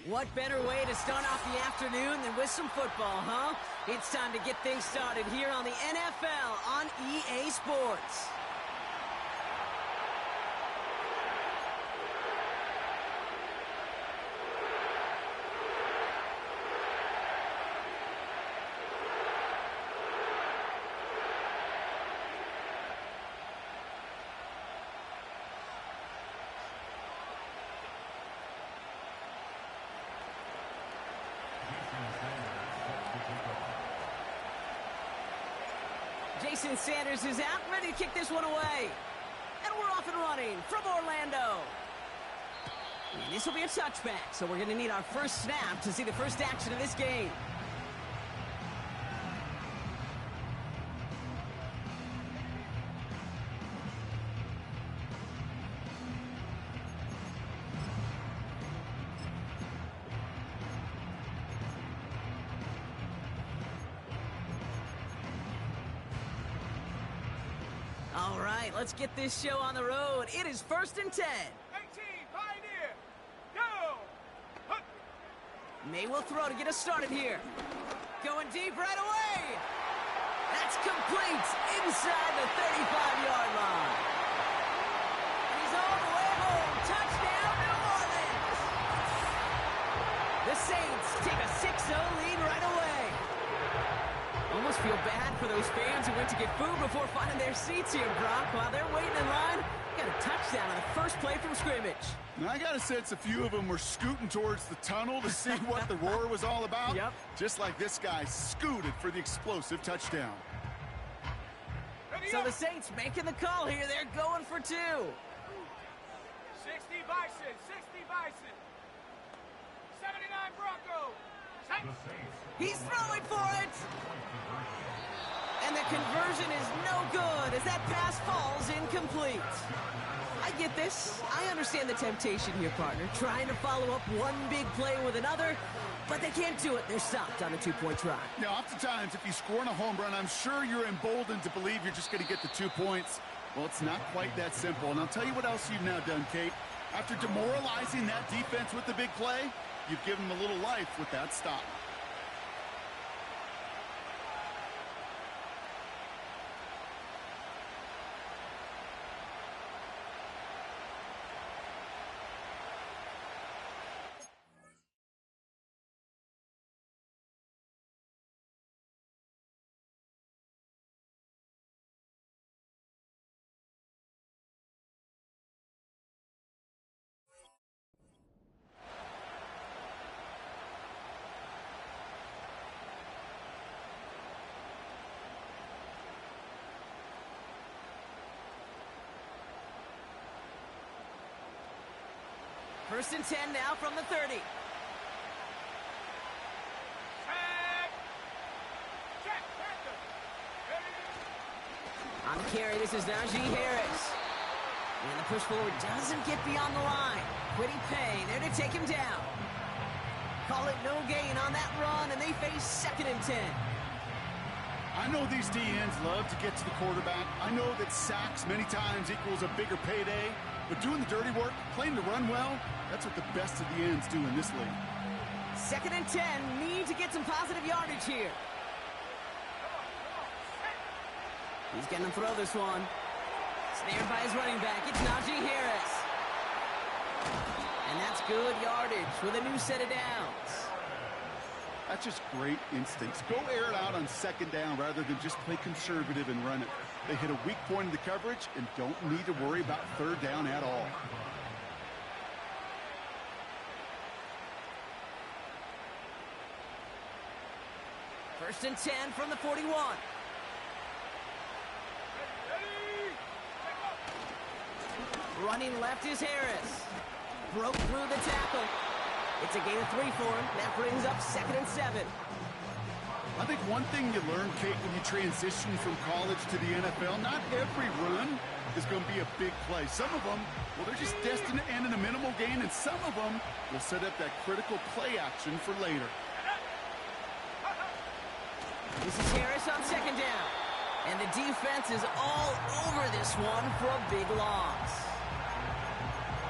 What better way to start off the afternoon than with some football, huh? It's time to get things started here on the NFL on EA Sports. Jason Sanders is out, ready to kick this one away. And we're off and running from Orlando. And this will be a touchback, so we're going to need our first snap to see the first action of this game. All right, let's get this show on the road. It is 1st and 10. 18, Pioneer, go! May will throw to get us started here. Going deep right away. That's complete inside the 35-yard line. He's all the way home. Touchdown, New Orleans. The Saints take a 6-0 lead right away. Almost feel bad for those fans who went to get food before finding their seats here, Brock. While they're waiting in line, got a touchdown on the first play from scrimmage. Now, I got a sense a few of them were scooting towards the tunnel to see what the roar was all about. Yep. Just like this guy scooted for the explosive touchdown. So the Saints making the call here. They're going for 2. 60 Bison, 60 Bison. 79 Broncos. He's throwing for it. And the conversion is no good as that pass falls incomplete. I get this. I understand the temptation here, partner. Trying to follow up one big play with another, but they can't do it. They're stopped on the 2-point try. Now, oftentimes, if you score on a home run, I'm sure you're emboldened to believe you're just going to get the 2 points. Well, it's not quite that simple. And I'll tell you what else you've now done, Kate. After demoralizing that defense with the big play, you've given them a little life with that stop. First and 10 now from the 30. On the carry, this is Najee Harris. And the push forward doesn't get beyond the line. Quiddy Pay there to take him down. Call it no gain on that run, and they face 2nd and 10. I know these DNs love to get to the quarterback. I know that sacks many times equals a bigger payday. But doing the dirty work, playing to run well, that's what the best of the ends do in this league. 2nd and 10, need to get some positive yardage here. He's going to throw this one. Snared by his running back, it's Najee Harris. And that's good yardage with a new set of downs. That's just great instincts. Go air it out on 2nd down rather than just play conservative and run it. They hit a weak point in the coverage and don't need to worry about 3rd down at all. First and 10 from the 41. Running left is Harris. Broke through the tackle. It's a gain of 3 for him. That brings up 2nd and 7. I think one thing you learn, Kate, when you transition from college to the NFL, not every run is going to be a big play. Some of them, well, they're just destined to end in a minimal gain, and some of them will set up that critical play action for later. This is Harris on 2nd down. And the defense is all over this one for a big loss.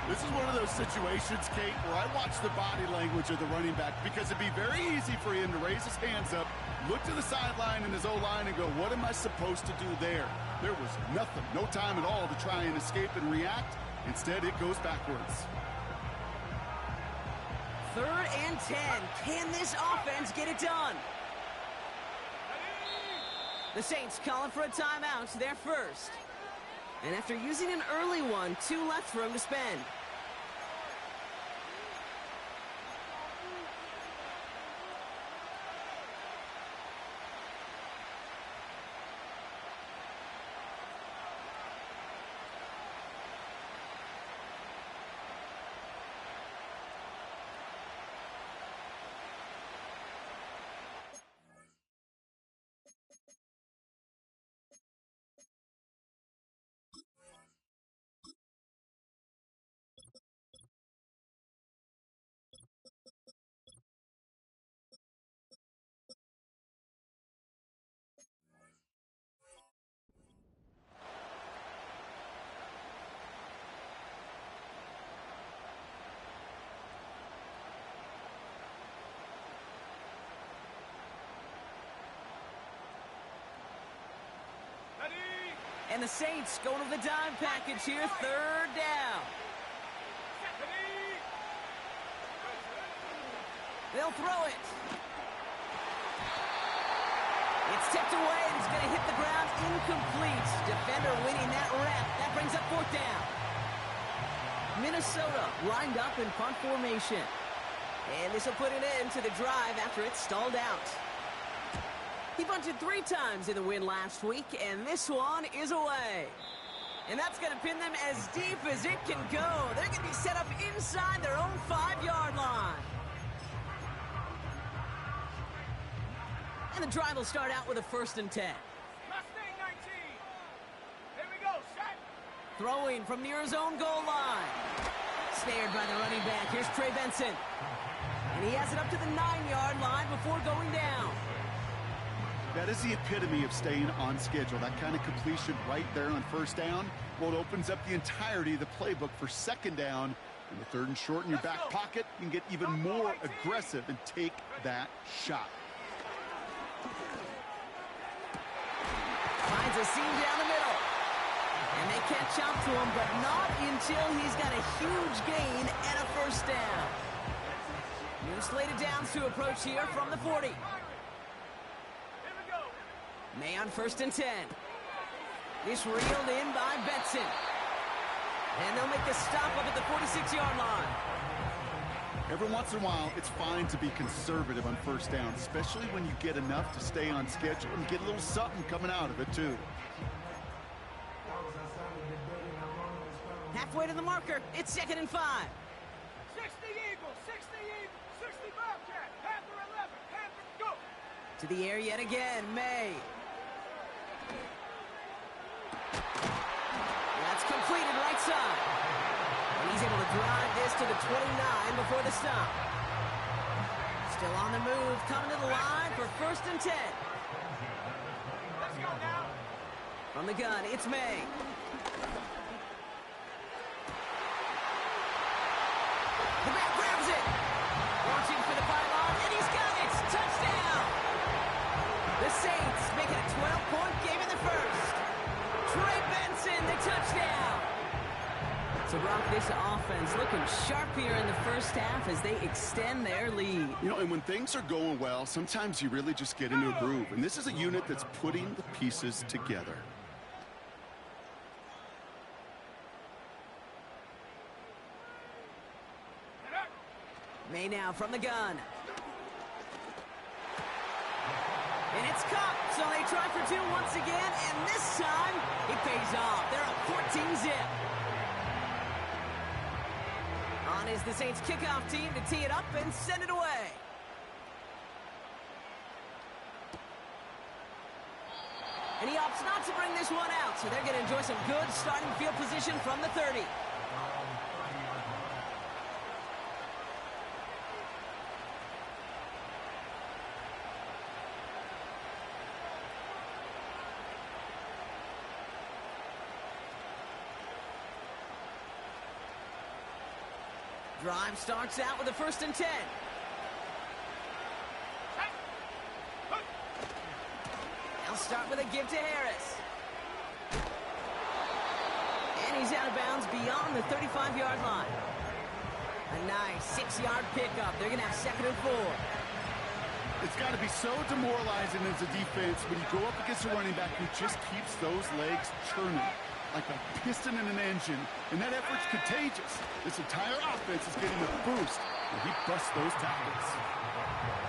This is one of those situations, Kate, where I watch the body language of the running back because it'd be very easy for him to raise his hands up, look to the sideline in his O-line and go, what am I supposed to do there? There was nothing, no time at all to try and escape and react. Instead, it goes backwards. 3rd and 10. Can this offense get it done? The Saints calling for a timeout, their first. And after using an early one, 2 left for him to spend. And the Saints going to the dime package here, 3rd down. They'll throw it. It's tipped away, and he's going to hit the ground incomplete. Defender winning that rep. That brings up 4th down. Minnesota lined up in punt formation. And this will put an end to the drive after it's stalled out. He punted 3 times in the win last week, and this one is away. And that's going to pin them as deep as it can go. They're going to be set up inside their own 5-yard line. And the drive will start out with a 1st and 10. Mustang 19. Here we go, set. Throwing from near his own goal line. Snared by the running back. Here's Trey Benson. And he has it up to the 9-yard line before going down. That is the epitome of staying on schedule. That kind of completion right there on 1st down. Well, it opens up the entirety of the playbook for 2nd down. And the 3rd and short in your back pocket, you can get even more aggressive and take that shot. Finds a seam down the middle. And they catch up to him, but not until he's got a huge gain and a 1st down. New slated downs to approach here from the 40. May on 1st and 10. It's reeled in by Benson. And they'll make the stop up at the 46-yard line. Every once in a while, it's fine to be conservative on 1st down, especially when you get enough to stay on schedule and get a little something coming out of it, too. Halfway to the marker, it's 2nd and 5. 60 Eagles, 60 Bobcat, Panther 11, Panther, go! To the air yet again, May. That's completed right side. And he's able to drive this to the 29 before the stop. Still on the move, coming to the line for 1st and 10. Let's go now. From the gun, it's May. The back grabs it. Launching for the pylon, and he's got it. Touchdown. The Saints make it a 12-point game in the first. Trey Benson, the touchdown. So, Brock, this offense looking sharp here in the first half as they extend their lead. You know, and when things are going well, sometimes you really just get into a groove. And this is a unit that's putting the pieces together. May now from the gun. And it's caught, so they try for 2 once again, and this time it pays off. They're up 14-zip. On is the Saints kickoff team to tee it up and send it away. And he opts not to bring this one out, so they're going to enjoy some good starting field position from the 30. Drive starts out with a 1st and 10. They'll start with a give to Harris. And he's out of bounds beyond the 35-yard line. A nice 6-yard pickup. They're going to have 2nd and 4. It's got to be so demoralizing as a defense when you go up against a running back who just keeps those legs churning like a piston in an engine, and that effort's contagious. This entire offense is getting a boost, and he busts those tackles.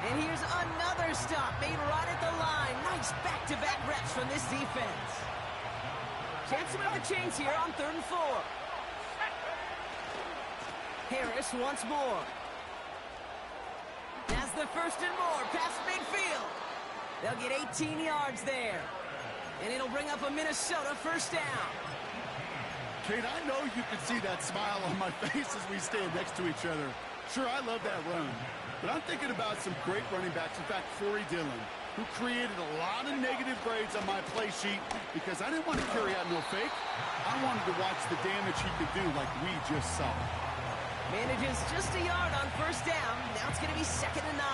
And here's another stop made right at the line. Nice back-to-back reps from this defense. Chance to move the chains here on 3rd and 4. Harris once more. Has the 1st and more past midfield. They'll get 18 yards there. And it'll bring up a Minnesota 1st down. Kate, I know you can see that smile on my face as we stand next to each other. Sure, I love that run. But I'm thinking about some great running backs. In fact, Corey Dillon, who created a lot of negative grades on my play sheet because I didn't want to carry out no fake. I wanted to watch the damage he could do like we just saw. Manages just a yard on 1st down. Now it's going to be 2nd and 9.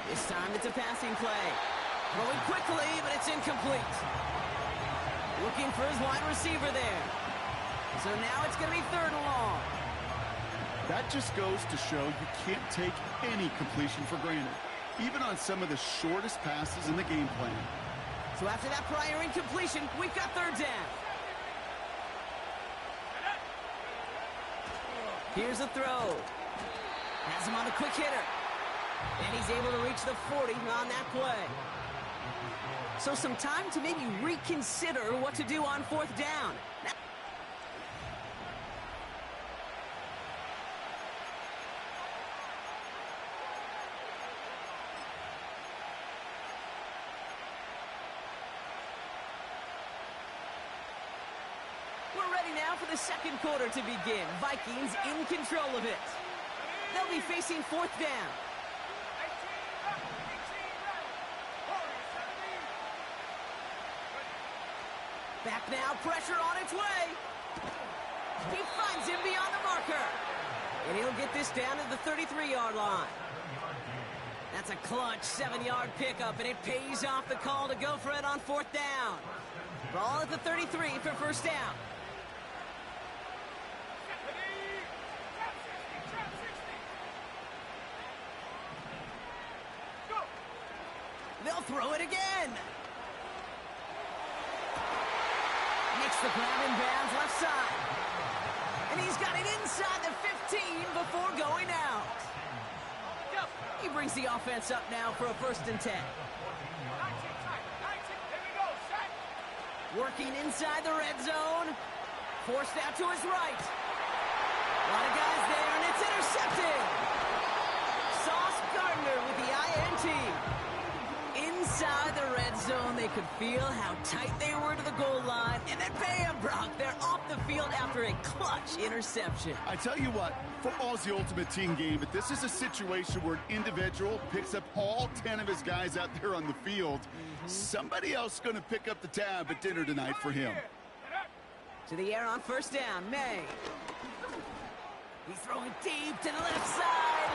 This time it's a passing play. Throwing quickly, but it's incomplete. Looking for his wide receiver there. So now it's going to be 3rd and long. That just goes to show you can't take any completion for granted, even on some of the shortest passes in the game plan. So after that prior incompletion, we've got 3rd down. Here's a throw. Has him on the quick hitter. And he's able to reach the 40 on that play. So some time to maybe reconsider what to do on 4th down. We're ready now for the 2nd quarter to begin. Vikings in control of it. They'll be facing 4th down. Back now, pressure on its way. He finds him beyond the marker. And he'll get this down to the 33-yard line. That's a clutch 7-yard pickup, and it pays off the call to go for it on 4th down. Ball at the 33 for 1st down. They'll throw it again. Makes the grab in bounds left side. And he's got it inside the 15 before going out. He brings the offense up now for a 1st and 10. Working inside the red zone. Forced out to his right. A lot of guys there, and it's intercepted. Sauce Gardner with the INT. Inside the red zone, they could feel how tight they were to the goal line, and then bam, Brock, they're off the field after a clutch interception. I tell you what, football's the ultimate team game, but this is a situation where an individual picks up all 10 of his guys out there on the field. Somebody else is going to pick up the tab at dinner tonight for him. To the air on 1st down, May. He's throwing deep to the left side.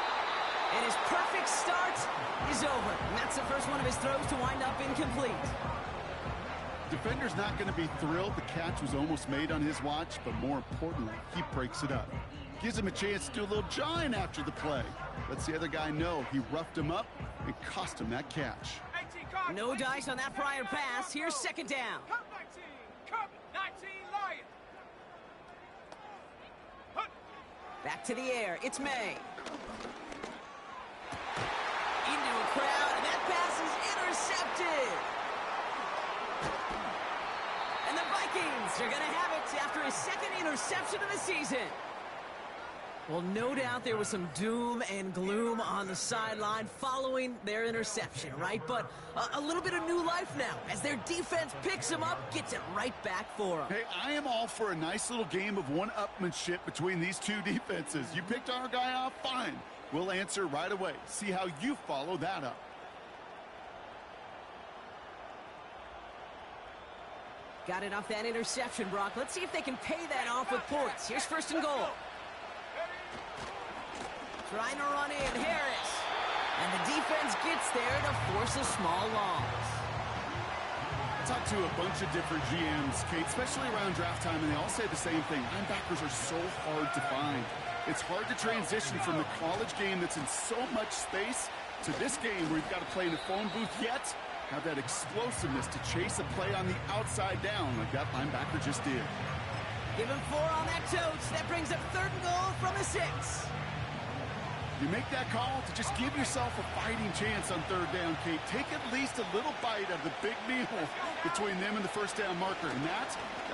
And his perfect start is over. And that's the first one of his throws to wind up incomplete. Defender's not going to be thrilled the catch was almost made on his watch, but more importantly, he breaks it up. Gives him a chance to do a little jawing after the play. Lets the other guy know he roughed him up and cost him that catch. No dice on that prior pass. Here's 2nd down. Come 19, Lion. Back to the air. It's May. Into a crowd, and that pass is intercepted. And the Vikings are going to have it after his 2nd interception of the season. Well, no doubt there was some doom and gloom on the sideline following their interception, right? But a little bit of new life now as their defense picks them up, gets it right back for them. Hey, I am all for a nice little game of one-upmanship between these two defenses. You picked our guy off, fine. We'll answer right away. See how you follow that up. Got it off that interception, Brock. Let's see if they can pay that off with points. Here's first and goal. Trying to run in, Harris. And the defense gets there to force a small loss. I talked to a bunch of different GMs, Kate, especially around draft time, and they all say the same thing. Linebackers are so hard to find. It's hard to transition from the college game that's in so much space to this game where you've got to play in a phone booth, yet have that explosiveness to chase a play on the outside down like that linebacker just did. Give him 4 on that totes. That brings up third and goal from the 6. You make that call to just give yourself a fighting chance on third down, Kate. Take at least a little bite of the big meal between them and the first down marker. And that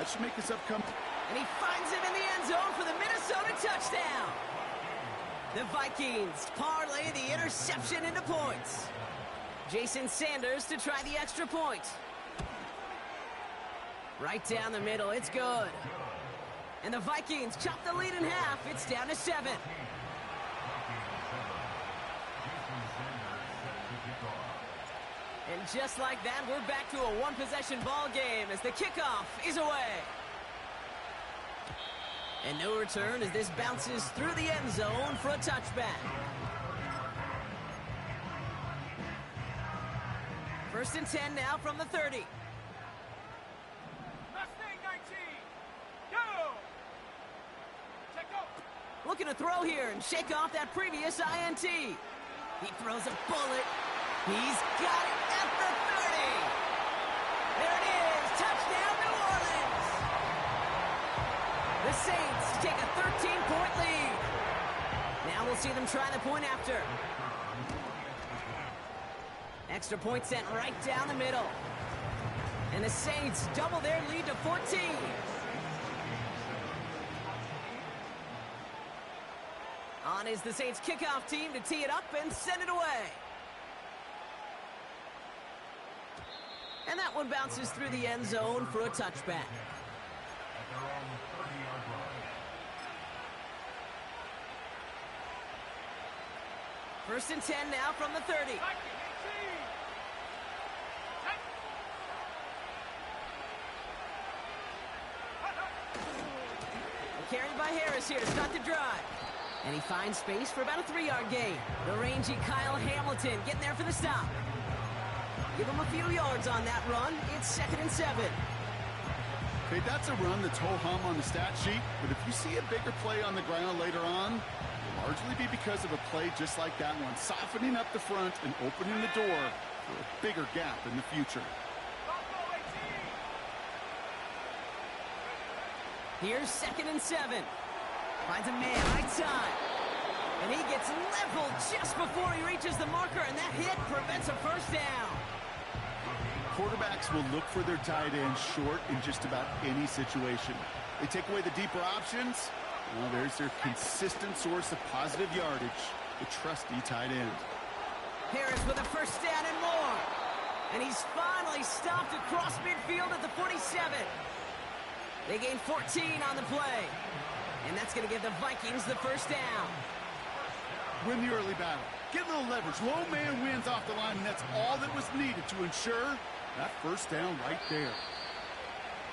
should make this upcoming. And he finds it in the end zone for the Minnesota touchdown. The Vikings parlay the interception into points. Jason Sanders to try the extra point. Right down the middle, it's good. And the Vikings chop the lead in half. It's down to 7. And just like that, we're back to a one-possession ball game as the kickoff is away. And no return as this bounces through the end zone for a touchback. First and 10 now from the 30. Mustang 19. Go. Check out. Looking to throw here and shake off that previous INT. He throws a bullet. He's got it at the 30. There it is. Touchdown, New Orleans. The Saints take a 13-point lead. Now we'll see them try the point after. Extra point sent right down the middle. And the Saints double their lead to 14. On is the Saints kickoff team to tee it up and send it away. And that one bounces through the end zone for a touchback. First and 10 now from the 30. Carried by Harris here to start the drive. And he finds space for about a 3-yard gain. The rangy Kyle Hamilton getting there for the stop. Give him a few yards on that run. It's 2nd and 7. Okay, that's a run that's ho-hum on the stat sheet, but if you see a bigger play on the ground later on, it'll largely be because of a play just like that one, softening up the front and opening the door for a bigger gap in the future. Here's 2nd and 7. Finds a man right side. And he gets leveled just before he reaches the marker, and that hit prevents a first down. Quarterbacks will look for their tight end short in just about any situation. They take away the deeper options. Well, there's their consistent source of positive yardage, the trusty tight end. Harris with a first down and more. And he's finally stopped across midfield at the 47. They gain 14 on the play. And that's going to give the Vikings the first down. Win the early battle. Get a little leverage. Low man wins off the line, and that's all that was needed to ensure that first down right there.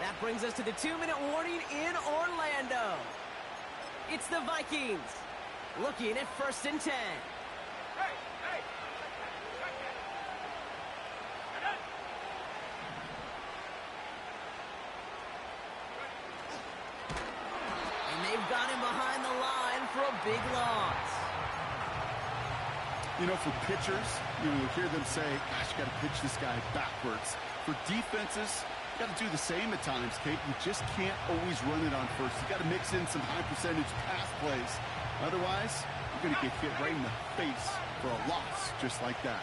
That brings us to the 2-minute warning in Orlando. It's the Vikings looking at first and 10. And they've got him behind the line for a big loss. You know, for pitchers, you hear them say, gosh, you got to pitch this guy backwards. For defenses, you got to do the same at times, Kate. You just can't always run it on first. You got to mix in some high-percentage pass plays. Otherwise, you're going to get hit right in the face for a loss just like that.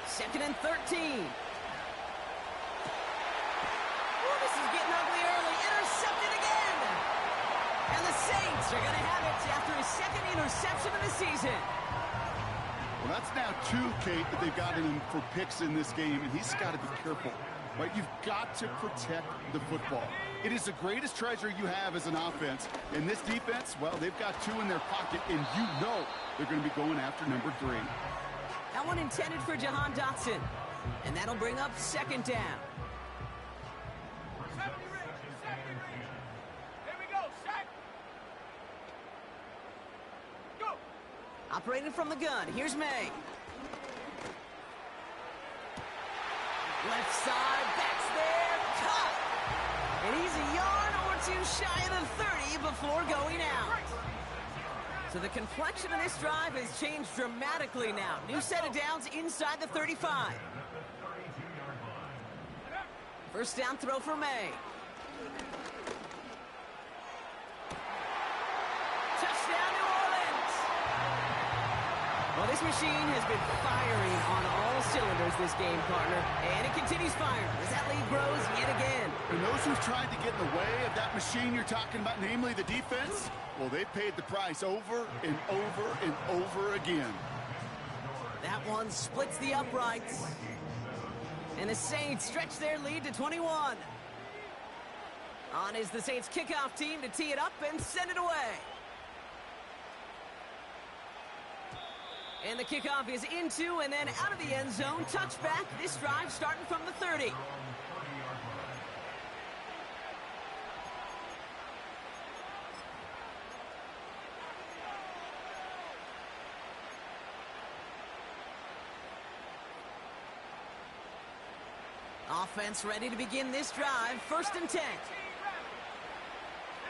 Second and 13. Oh, this is getting ugly early. Intercepted again. And the Saints are going to have it after his second interception of the season. Well, that's now 2, Kate, that they've gotten him for picks in this game, and he's got to be careful. Right? You've got to protect the football. It is the greatest treasure you have as an offense. And this defense, well, they've got 2 in their pocket, and you know they're going to be going after number 3. That one intended for Jahan Dotson. And that'll bring up second down. 70 ready, 70 ready. Here we go, set. Go. Operating from the gun, here's May. Left side, backs there, cut! And he's a yard or two shy of the 30 before going out. So the complexion of this drive has changed dramatically now. New set of downs inside the 35. First down throw for May. Touchdown, New Orleans! Well, this machine has been firing on all cylinders this game, partner. And it continues firing as that lead grows yet again. And those who've tried to get in the way of that machine you're talking about, namely the defense, well, they paid the price over and over and over again. That one splits the uprights. And the Saints stretch their lead to 21. On is the Saints kickoff team to tee it up and send it away. And the kickoff is into and then out of the end zone. Touchback. This drive starting from the 30. Offense ready to begin this drive. First and 10. Here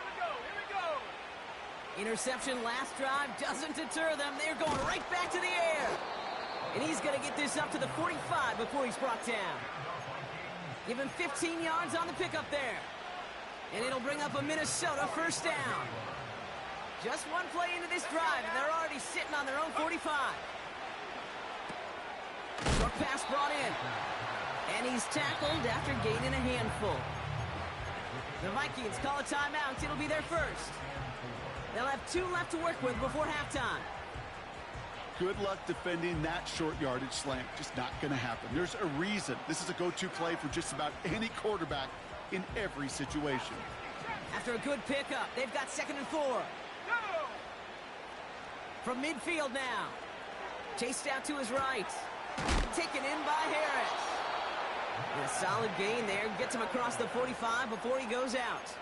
we go, here we go. Interception last drive doesn't deter them. They're going right back to the air. And he's going to get this up to the 45 before he's brought down. Give him 15 yards on the pickup there. And it'll bring up a Minnesota first down. Just one play into this drive, and they're already sitting on their own 45. Short pass brought in. And he's tackled after gaining a handful. The Vikings call a timeout. It'll be their first. They'll have 2 left to work with before halftime. Good luck defending that short yardage slant. Just not going to happen. There's a reason this is a go-to play for just about any quarterback in every situation. After a good pickup, they've got 2nd and 4. Go. From midfield now. Chased out to his right. Taken in by Harris. And a solid gain there. Gets him across the 45 before he goes out.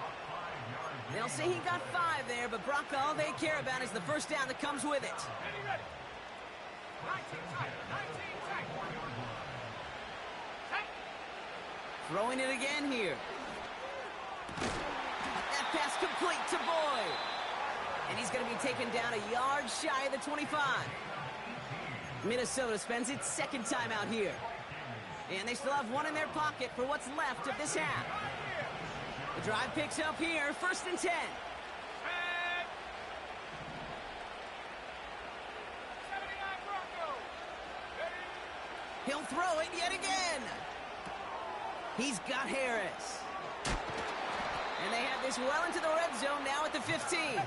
They'll say he got 5 there, but Brock, all they care about is the first down that comes with it. Ready, ready. 19 tight, 19 tight. Tight. Throwing it again here. That pass complete to Boyd. And he's going to be taken down a yard shy of the 25. Minnesota spends its 2nd time out here. And they still have 1 in their pocket for what's left of this half. The drive picks up here, 1st and 10. 79 Broncos. Ready. He'll throw it yet again. He's got Harris. And they have this well into the red zone now at the 15.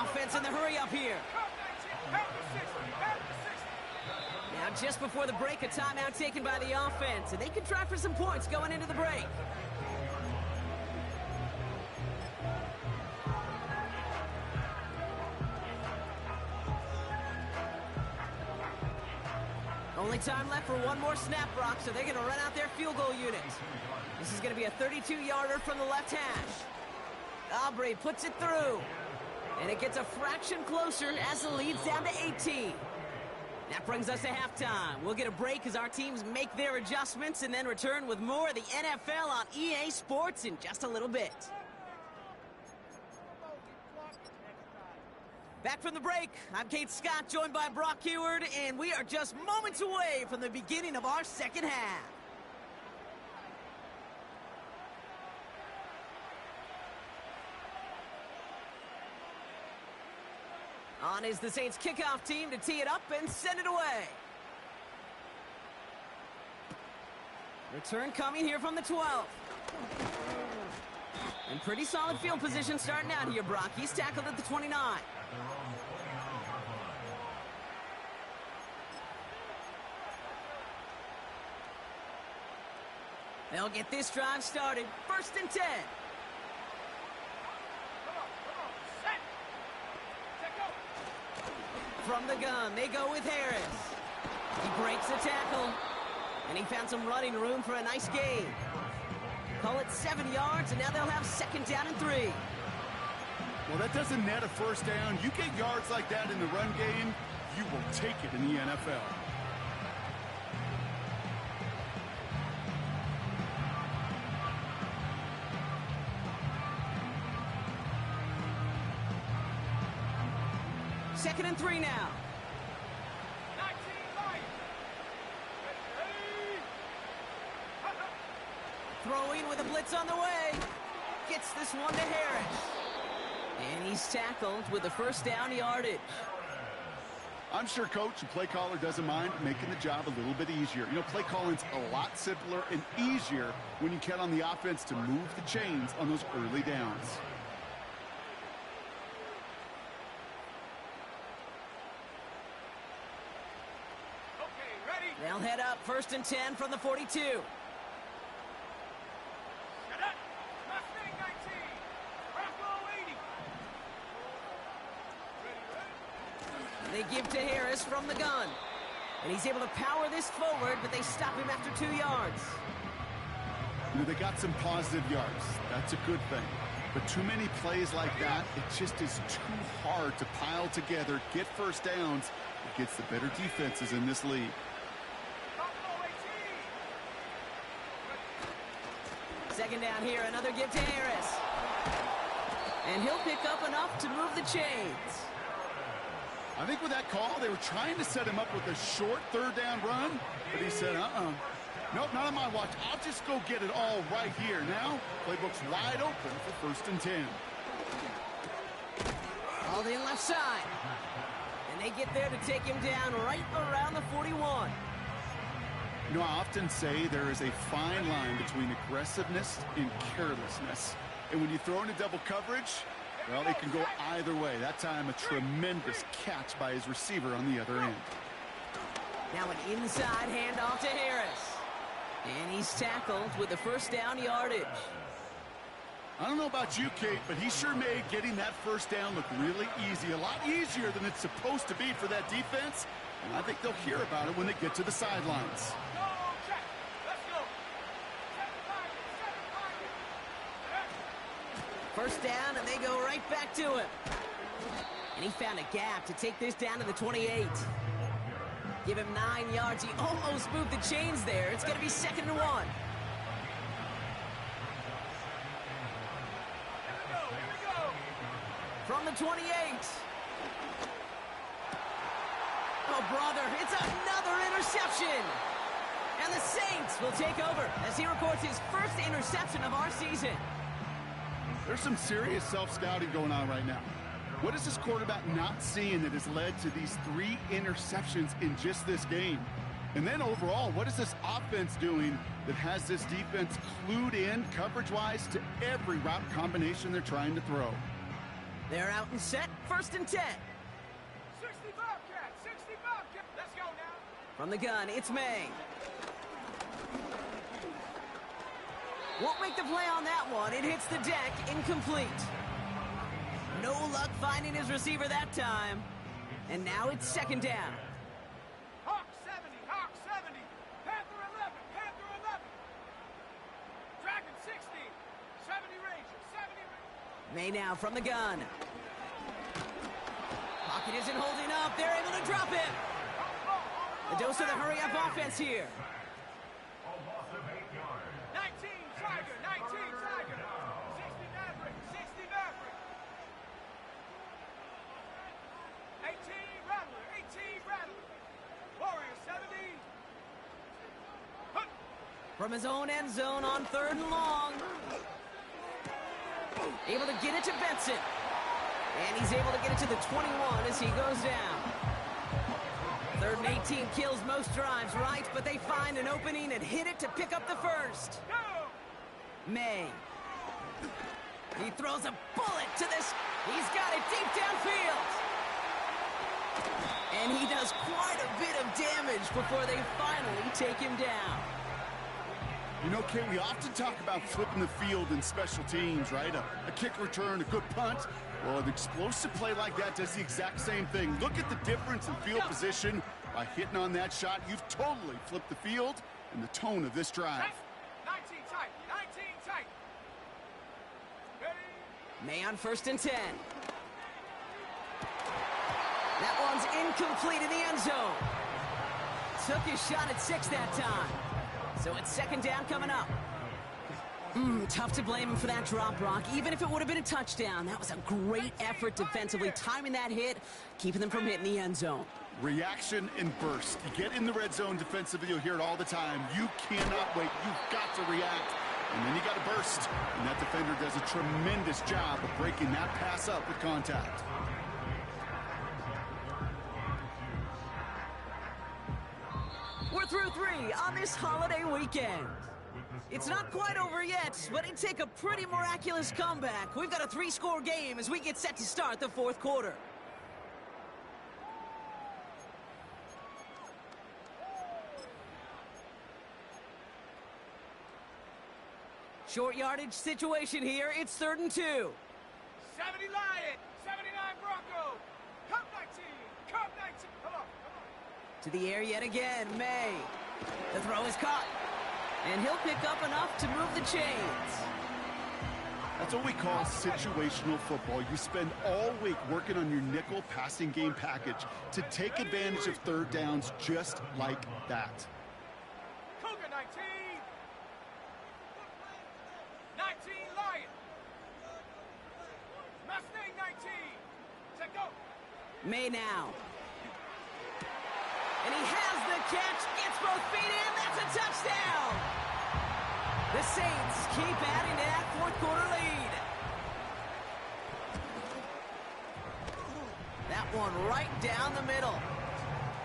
Offense in the hurry up here. Now just before the break, a timeout taken by the offense. And they can try for some points going into the break. Only time left for one more snap, Brock, so they're going to run out their field goal unit. This is going to be a 32-yarder from the left hash. Aubrey puts it through. And it gets a fraction closer as the lead's down to 18. That brings us to halftime. We'll get a break as our teams make their adjustments and then return with more of the NFL on EA Sports in just a little bit. Back from the break, I'm Kate Scott, joined by Brock Heward, and we are just moments away from the beginning of our second half. On is the Saints kickoff team to tee it up and send it away. Return coming here from the 12. And pretty solid field position starting out here, Brock. He's tackled at the 29. They'll get this drive started. 1st and 10. From the gun, they go with Harris. He breaks the tackle, and he found some running room for a nice gain. Call it 7 yards, and now they'll have 2nd down and 3. Well, that doesn't net a first down. You get yards like that in the run game, you will take it in the NFL. Second and 3 now. 19 light. Throwing with a blitz on the way. Gets this one to Harris. And he's tackled with the first down yardage. I'm sure coach and play caller doesn't mind making the job a little bit easier. You know, play calling's a lot simpler and easier when you count on the offense to move the chains on those early downs. Okay, ready? They'll head up 1st and 10 from the 42. Get up. Mustang 19. Rockwell 80. Ready, They give to Harris from the gun. And he's able to power this forward, but they stop him after 2 yards. You know, they got some positive yards. That's a good thing. But too many plays like that, it just is too hard to pile together, get first downs against the better defenses in this league. Rockwell 18. 2nd down here, another give to Harris. And he'll pick up enough to move the chains. I think with that call, they were trying to set him up with a short 3rd down run, but he said, nope, not on my watch. I'll just go get it all right here. Now, playbook's wide open for 1st and 10. All in left side. And they get there to take him down right around the 41. You know, I often say there is a fine line between aggressiveness and carelessness. And when you throw into double coverage, well, it can go either way. That time, a tremendous catch by his receiver on the other end. Now an inside handoff to Harris. And he's tackled with the first down yardage. I don't know about you, Kate, but he sure made getting that first down look really easy. A lot easier than it's supposed to be for that defense. And I think they'll hear about it when they get to the sidelines. Go, check. Let's go. 7-5. First down, and they go right back to him. And he found a gap to take this down to the 28. Give him 9 yards. He almost moved the chains there. It's going to be 2nd and 1. Here we go. From the 28. Oh, brother, it's another interception. And the Saints will take over as he records his first interception of our season. There's some serious self-scouting going on right now. What is this quarterback not seeing that has led to these 3 interceptions in just this game? And then overall, what is this offense doing that has this defense clued in coverage-wise to every route combination they're trying to throw? They're out and set, 1st and 10. 60 Bobcat, 60 Bobcat. Let's go now. From the gun, it's May. Won't make the play on that one. It hits the deck, incomplete. No luck finding his receiver that time. And now it's 2nd down. Hawk 70, Hawk 70. Panther 11, Panther 11. Dragon 60. 70 Ranger, 70 Ranger. May now from the gun. Pocket isn't holding up. They're able to drop him. A dose of the hurry-up offense here. 19 Tiger, 19 Tiger. 60 Maverick, 60 Maverick. 18 Rattler, 18 Rattler. Warrior 70. Hunt. From his own end zone on 3rd and long. Able to get it to Benson. And he's able to get it to the 21 as he goes down. 3rd and 18 kills most drives, right? But they find an opening and hit it to pick up the first. Go. May. He throws a bullet to this. He's got it deep downfield. And he does quite a bit of damage before they finally take him down. You know, Kate, we often talk about flipping the field in special teams, right? A kick return, a good punt. Well, an explosive play like that does the exact same thing. Look at the difference in field position By hitting on that shot, you've totally flipped the field and the tone of this drive. 19 tight. 19 tight. May on 1st and 10. That one's incomplete in the end zone. Took his shot at 6 that time. So it's 2nd down coming up. Tough to blame him for that drop, Brock. Even if it would have been a touchdown, that was a great effort defensively, timing that hit, keeping them from hitting the end zone. Reaction and burst. You get in the red zone defensively, you'll hear it all the time. You cannot wait. You've got to react. And then you got to burst. And that defender does a tremendous job of breaking that pass up with contact. We're through 3 on this holiday weekend. It's not quite over yet, but it'd take a pretty miraculous comeback. We've got a 3-score game as we get set to start the 4th quarter. Short yardage situation here. It's 3rd and 2. 70 Lion. 79 Bronco. Cup 19. Cup 19. Come on. To the air yet again, May. The throw is caught. And he'll pick up enough to move the chains. That's what we call situational football. You spend all week working on your nickel passing game package to take advantage of 3rd downs just like that. Cougar 19. 19 Lion. Mustang 19. Set go. May now. And he has the catch, gets both feet in, that's a touchdown! The Saints keep adding to that 4th quarter lead. That one right down the middle.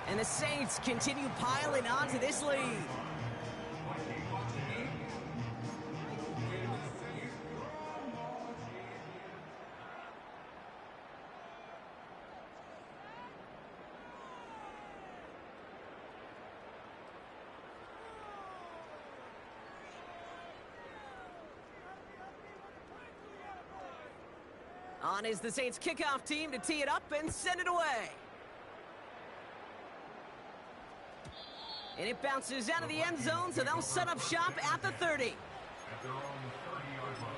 And the Saints continue piling on to this lead. On is the Saints kickoff team to tee it up and send it away. And it bounces out of the end zone, so they'll set up shop at the 30. At their own 30-yard line.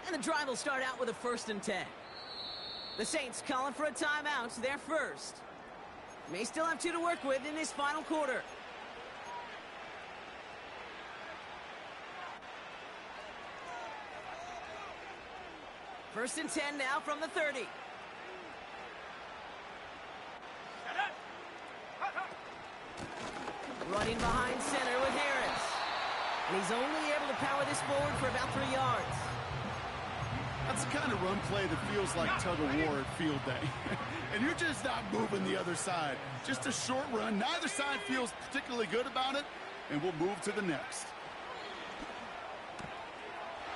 And the drive will start out with a 1st and 10. The Saints calling for a timeout, their first. May still have 2 to work with in this final quarter. First and 10 now from the 30. Running behind center with Harris. And he's only able to power this forward for about 3 yards. That's the kind of run play that feels like tug-of-war at field day. And you're just not moving the other side. Just a short run. Neither side feels particularly good about it, and we'll move to the next.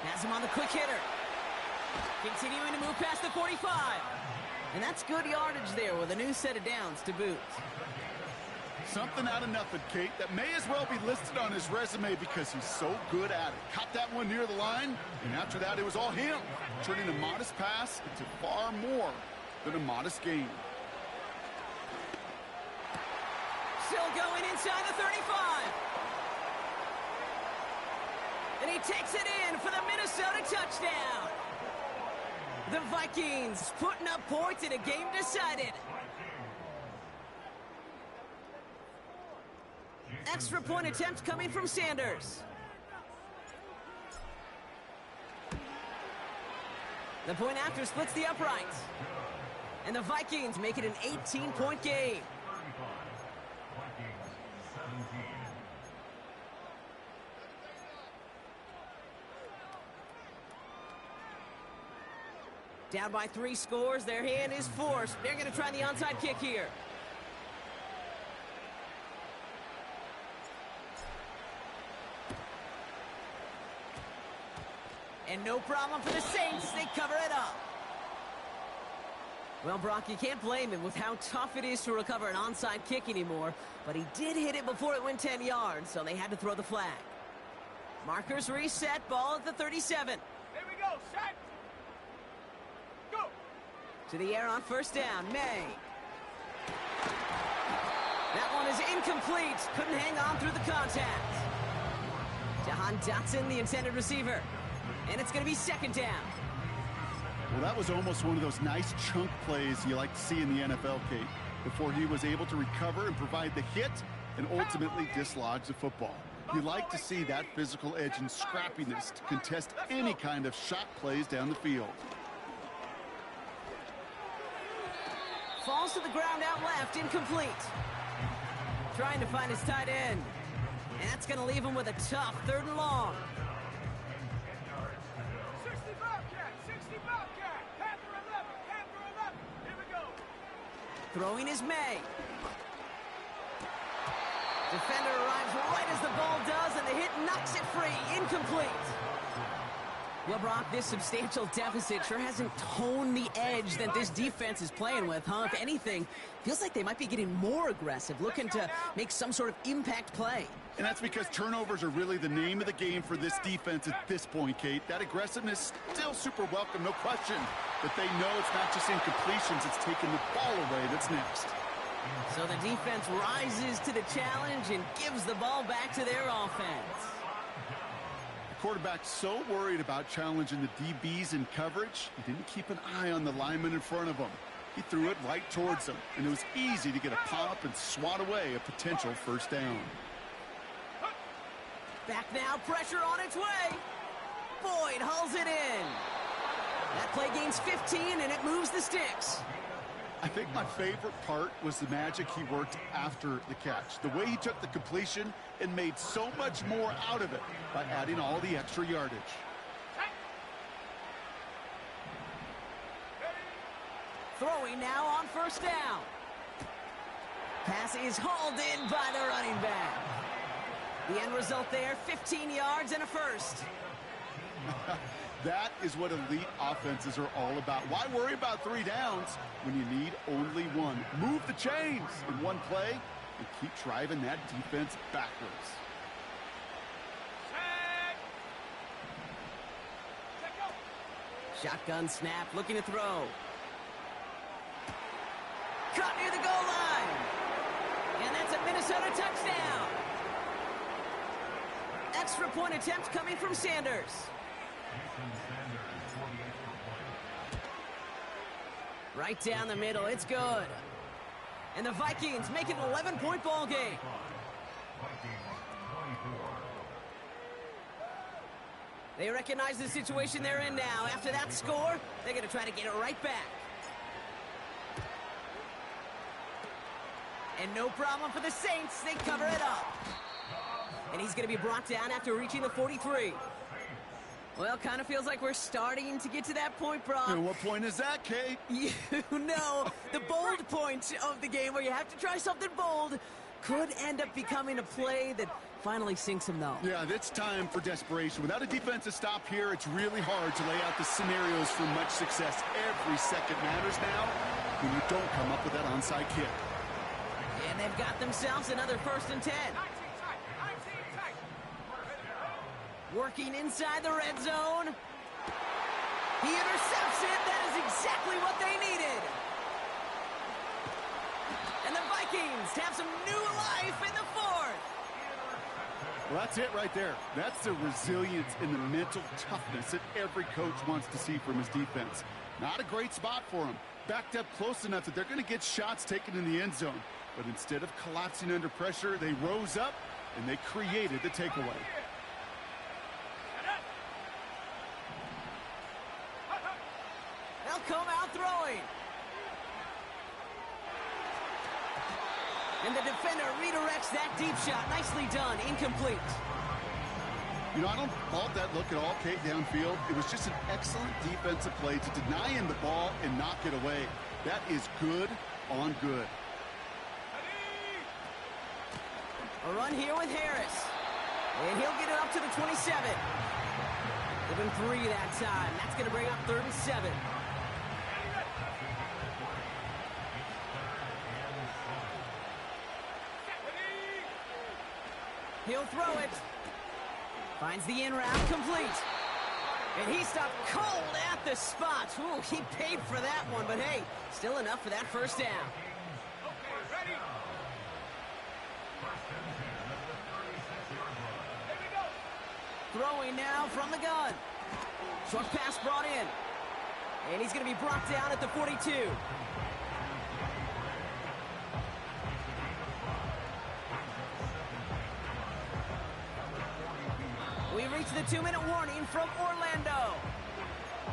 Has him on the quick hitter. Continuing to move past the 45. And that's good yardage there with a new set of downs to boot. Something out of nothing, Kate, that may as well be listed on his resume because he's so good at it. Caught that one near the line, and after that, it was all him, turning a modest pass into far more than a modest gain. Still going inside the 35. And he takes it in for the Minnesota touchdown. The Vikings putting up points in a game decided. Extra point attempt coming from Sanders. The point after splits the uprights. And the Vikings make it an 18-point game. Down by 3 scores, their hand is forced. They're going to try the onside kick here. And no problem for the Saints. They cover it up. Well, Brock, you can't blame him with how tough it is to recover an onside kick anymore. But he did hit it before it went 10 yards, so they had to throw the flag. Markers reset, ball at the 37. Here we go, set. Go. To the air on first down, May. That one is incomplete. Couldn't hang on through the contact. Jahan Dotson, the intended receiver. And it's going to be second down. Well, that was almost one of those nice chunk plays you like to see in the NFL, Kate, before he was able to recover and provide the hit and ultimately dislodge the football. You like to see that physical edge and scrappiness to contest any kind of shot plays down the field. Falls to the ground out left, incomplete. Trying to find his tight end. And that's going to leave him with a tough 3rd and long. 60 Bobcat, 60 Bobcat. Panther 11, Panther 11. Here we go. Throwing is May. Defender arrives right as the ball does, and the hit knocks it free. Incomplete. Well, Brock, this substantial deficit sure hasn't toned the edge that this defense is playing with, huh? If anything, feels like they might be getting more aggressive, looking to make some sort of impact play. And that's because turnovers are really the name of the game for this defense at this point, Kate. That aggressiveness still super welcome, no question. But they know it's not just incompletions, it's taking the ball away that's next. So the defense rises to the challenge and gives the ball back to their offense. The quarterback's so worried about challenging the DBs in coverage, he didn't keep an eye on the lineman in front of him. He threw it right towards him, and it was easy to get a pop and swat away a potential first down. Back now, pressure on its way. Boyd hauls it in. That play gains 15, and it moves the sticks. I think my favorite part was the magic he worked after the catch. The way he took the completion and made so much more out of it by adding all the extra yardage. Throwing now on first down. Pass is hauled in by the running back. The end result there, 15 yards and a first. That is what elite offenses are all about. Why worry about 3 downs when you need only 1? Move the chains in one play and keep driving that defense backwards. Shotgun snap, looking to throw. Caught near the goal line. And that's a Minnesota touchdown. Extra point attempt coming from Sanders. Right down the middle, it's good. And the Vikings make it an 11-point ball game. They recognize the situation they're in now. After that score, they're going to try to get it right back. And no problem for the Saints. They cover it up. And he's going to be brought down after reaching the 43. Well, kind of feels like we're starting to get to that point, Brock. And what point is that, Kate? You know, the bold point of the game where you have to try something bold could end up becoming a play that finally sinks him, though. Yeah, it's time for desperation. Without a defensive stop here, it's really hard to lay out the scenarios for much success. Every second matters now when you don't come up with that onside kick. And they've got themselves another 1st and 10. Working inside the red zone. He intercepts it. That is exactly what they needed. And the Vikings have some new life in the 4th. Well, that's it right there. That's the resilience and the mental toughness that every coach wants to see from his defense. Not a great spot for him. Backed up close enough that they're going to get shots taken in the end zone. But instead of collapsing under pressure, they rose up and they created the takeaway. They'll come out throwing. And the defender redirects that deep shot. Nicely done. Incomplete. You know, I don't fault that look at all, Kate, downfield. It was just an excellent defensive play to deny him the ball and knock it away. That is good on good. A run here with Harris. And he'll get it up to the 27. Given 3 that time. That's going to bring up 3rd and 7. He'll throw it. Finds the in route complete. And he stopped cold at the spot. Ooh, he paid for that one, but hey, still enough for that first down. Okay, ready? Here we go. Throwing now from the gun. Short pass brought in. And he's going to be brought down at the 42. We reach the 2-minute warning from Orlando.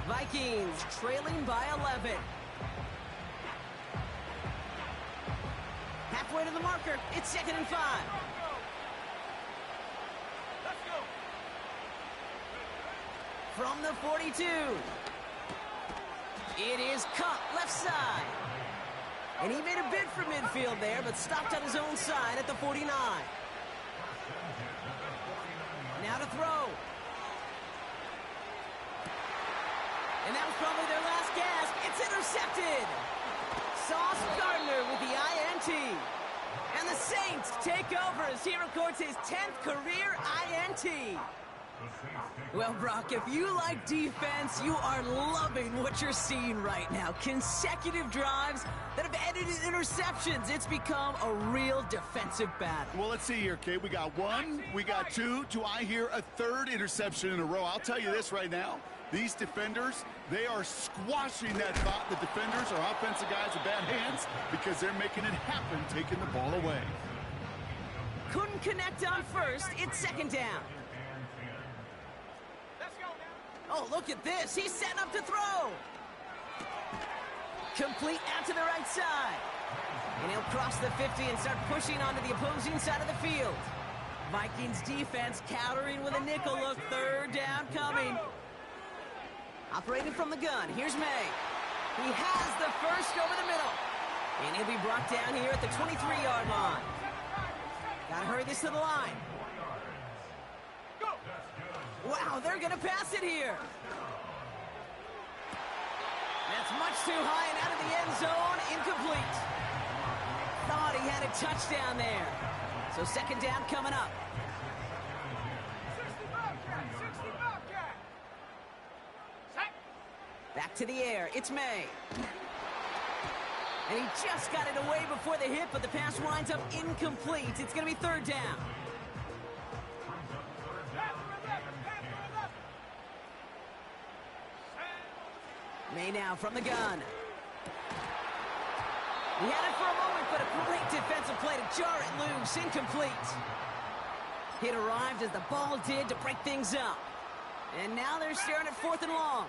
Vikings trailing by 11. Halfway to the marker. It's 2nd and 5. Let's go. From the 42. It is cut left side. And he made a bid for midfield there, but stopped on his own side at the 49. Now to throw. And that was probably their last gasp. It's intercepted. Sauce Gardner with the INT. And the Saints take over as he records his 10th career INT. Well, Brock, if you like defense, you are loving what you're seeing right now. Consecutive drives that have ended in interceptions. It's become a real defensive battle. Well, let's see here, Kate. We got 1, we got 2. Do I hear a 3rd interception in a row? I'll tell you this right now. These defenders, they are squashing that thought. The defenders are offensive guys with bad hands because they're making it happen, taking the ball away. Couldn't connect on first. It's 2nd down. Oh, look at this. He's setting up to throw. Complete out to the right side. And he'll cross the 50 and start pushing onto the opposing side of the field. Vikings defense countering with a nickel look. 3rd down coming. Operating from the gun. Here's May. He has the first over the middle. And he'll be brought down here at the 23-yard line. Gotta hurry this to the line. Wow, they're going to pass it here. That's much too high and out of the end zone. Incomplete. Thought he had a touchdown there. So 2nd down coming up. 60 Bobcat. Set. Back to the air. It's May. And he just got it away before the hit, but the pass winds up incomplete. It's going to be 3rd down. May now from the gun. He had it for a moment, but a great defensive play to jar it loose. Incomplete. It arrived as the ball did to break things up. And now they're staring at 4th and long.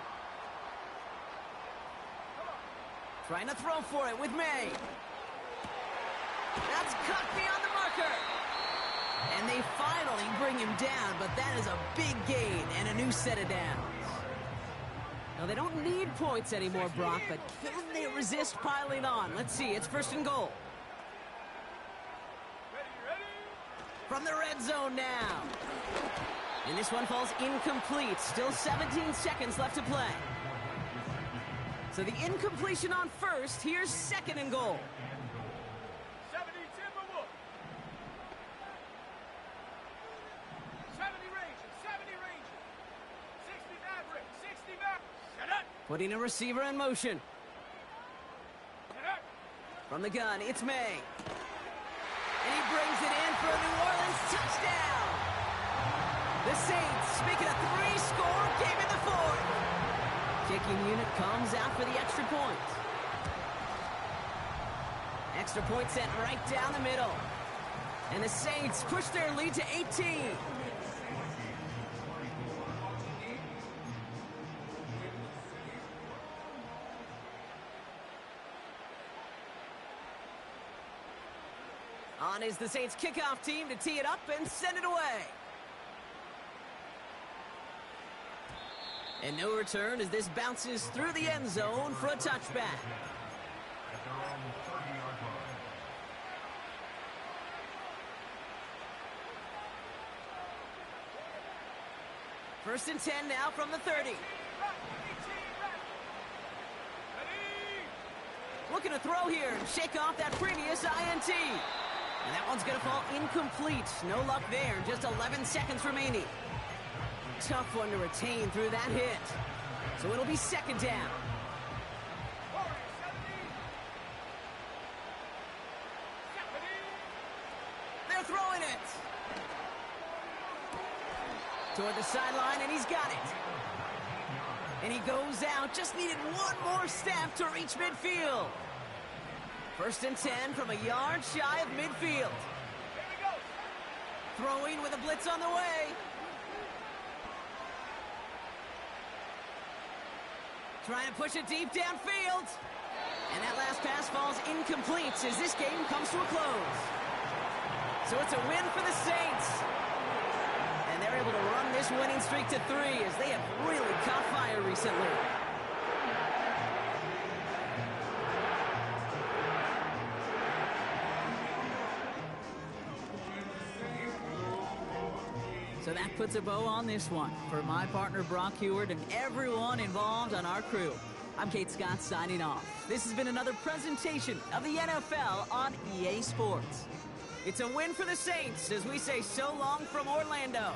Trying to throw for it with May. That's cut beyond the marker. And they finally bring him down, but that is a big gain and a new set of downs. Now, they don't need points anymore, Brock, but can they resist piling on? Let's see. It's 1st and goal. Ready. From the red zone now. And this one falls incomplete. Still 17 seconds left to play. So the incompletion on first. Here's 2nd and goal. 70 Timberwolf. 70 Rangers. 60 Maverick. 60 Maverick. Set up. Putting a receiver in motion. Set up. From the gun, it's May. And he brings it in for a New Orleans touchdown. The Saints, speaking of 3-score, gave it the 4th. Kicking unit comes out for the extra point. Extra point sent right down the middle. And the Saints push their lead to 18. On is the Saints kickoff team to tee it up and send it away. And no return as this bounces through the end zone for a touchback. At their own 30-yard line. First and 10 now from the 30. Looking to throw here and shake off that previous INT. And that one's going to fall incomplete. No luck there. Just 11 seconds remaining. Tough one to retain through that hit. So it'll be second down. They're throwing it. Toward the sideline, and he's got it. And he goes out. Just needed one more step to reach midfield. First and 10 from a yard shy of midfield. Throwing with a blitz on the way. Trying to push it deep downfield. And that last pass falls incomplete as this game comes to a close. So it's a win for the Saints. And they're able to run this winning streak to 3 as they have really caught fire recently. So that puts a bow on this one. For my partner Brock Heward and everyone involved on our crew, I'm Kate Scott signing off. This has been another presentation of the NFL on EA Sports. It's a win for the Saints as we say so long from Orlando.